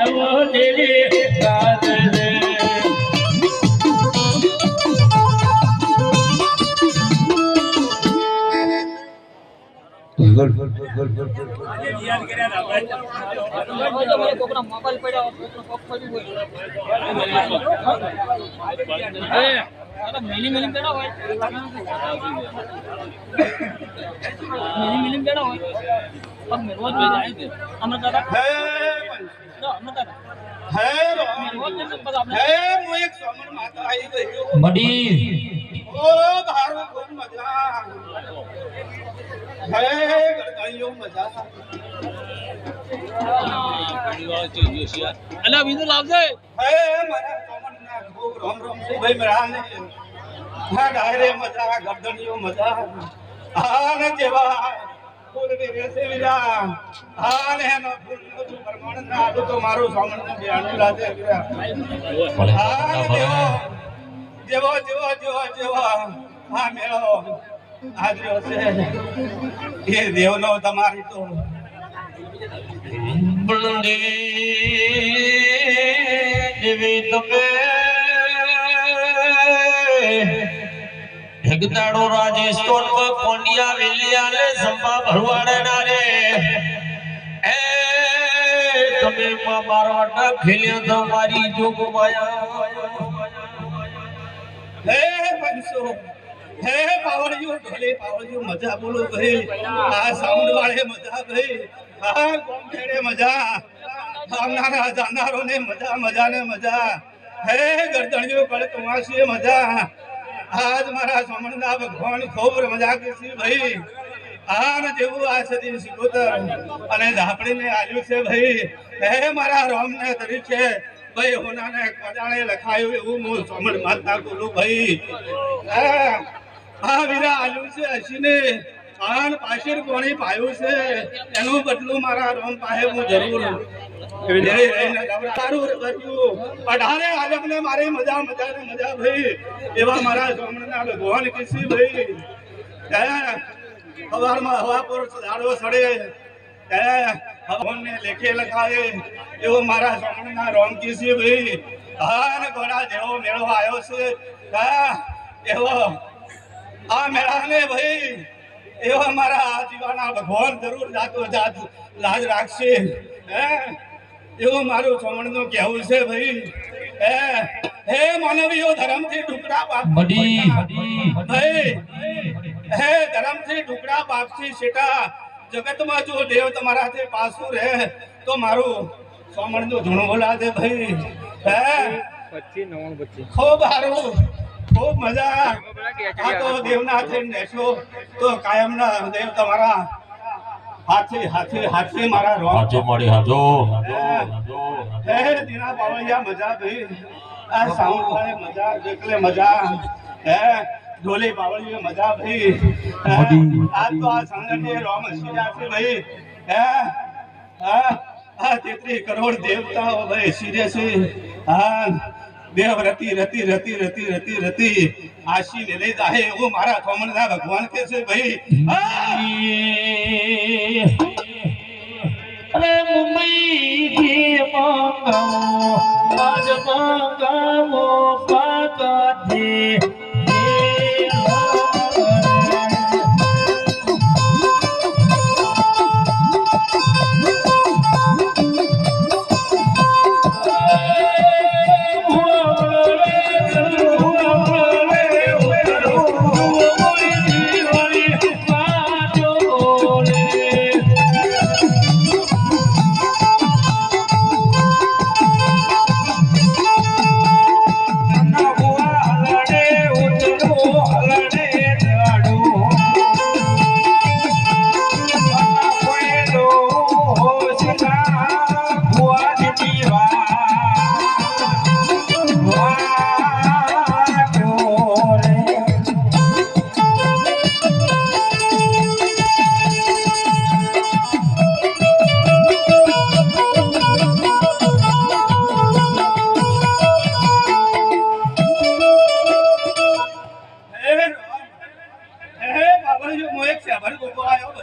નવો દેવી રાત રે goal goal goal goal goal યાદ કર્યા ના ભાઈ કોકના મોબાઈલ પડ્યા કોકનો કોક પડી ગયો એ અરે મિલી મિલી બેડા હોય મિલી બેડા હોય પણ મેં રોજ ભેજ આવી છે અમર દાદા હે અમર દાદા હે હું એક સોમન માતા આવી ગયો મડી ઓ ભારો ખૂબ મજા હે ગળગાઈઓ મજા અલા બીજું લાવજે હે મારા સોમનના ખૂબ રોમ રોમ છે ભાઈ મેરાને હા ડાયરે મજા ગરદણીઓ મજા આને જેવા ફૂલ કે રેસે વિરા આને નો ફૂલ નું પરમાણ ના આદુ તો મારું સોમનનું બિયાણું લાજે જેવો જેવો જેવો જેવો હા મેળો આજ્યો છે એ દેવનો તમારી તો બળંદે દેવી તમે હેગતાડો રાજસ્થાન માં કોંડિયા વેલિયા ને સંભા ભરવાડે ના રે એ તમે માં મારવાડા ખેલ્યા તો મારી જોગ માયા હે પંસો હે પાવળિયો ઢોલે પાવળિયો મજા બોલો ભાઈ આ સાઉન્ડ વાળે મજા ભાઈ આ ગોમડે મજા આવનારા જાનારો ને મજા મજા ને મજા હે ગરદણીઓ કળ કમાસી મજા આજ મારા સોમણના ભગવાન ખૂબ મજા કરશી ભાઈ આન જેવું આ સદી સિકોતર અને ઝાપડીને આલ્યું છે ભાઈ હે મારા રોમ ને તરીકે ભાઈ હોનાને કજાણે લખાયું એવું હું સોમણ માતા બોલું ભાઈ આ વીરા આલ્યું છે હસીને આન પાછળ કોણી પાયું છે એનું બદલું મારા રોમ પાસે હું જરૂર અઢારે આલમને મારી મજા મજા ને મજા ભાઈ એવા મારા સોમણના ભગવાન કિસી ભાઈ હવારમાં હવા પર ઝાડો સડે ભગવાનને લેખે લખાવે એવો મારા સોમણના રોમ કિસી ભાઈ હા ને ઘોડા જેવો મેળો આવ્યો છે એવો આ મેળાને ભાઈ એવા મારા આજીવાના ભગવાન જરૂર જાતો જાત લાજ રાખશે એવું મારું સોમણનું કહેવું છે ભાઈ હે માનવીઓ ધર્મથી ટુકડા મડી ભાઈ હે ધર્મથી ટુકડા બાપસી શેટા જગતમાં જો દેવ તમારાથી પાછું રહે તો મારું સોમણનું ધૂણું બોલાશે ભાઈ હે 25 ખૂબ સારું ખૂબ મજા આ તો દેવના થઈને નેશો તો કાયમના દેવ તમારા હાથી હાથી હાથી મારા રોમ હાજો મળી હાજો હે દીના પાવળિયા મજા ભાઈ આ સાઉન્ડ વાળે મજા દેખલે મજા હે ઢોલી પાવળિયા મજા ભાઈ આ તો આ સંગઠે રોમ હસીયા છે ભાઈ હે આ 33 કરોડ દેવતાઓ ભાઈ સીરે છે હા દેવ રતી રતી રતી રતી રતી રતી આશી ને લઈ જાય એવું મારા સોમણના ભગવાન કે છે ભાઈ અરે મુંબઈ થી મંગાવો આજ મંગાવો પાકાથી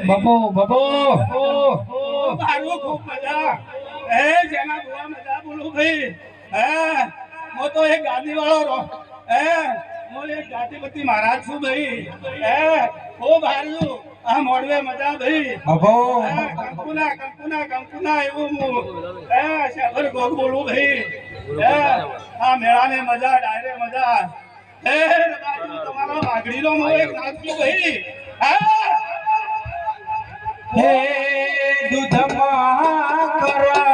બબો બબો મારું ખૂબ મજા જેના ગોવા મજા બોલું ભાઈ હું તો એક ગાદીવાળો હું એક ગાદીપતિ મહારાજ છું ભાઈ ખૂબ હાર્યું આ મોડવે મજા ભાઈ કંકુના એવું હું શેખર ગોગ બોલું ભાઈ આ મેળાને મજા ડાયરે મજા તમારો વાઘડીનો હું એક નાચું ભાઈ હે દૂધમાં કરવા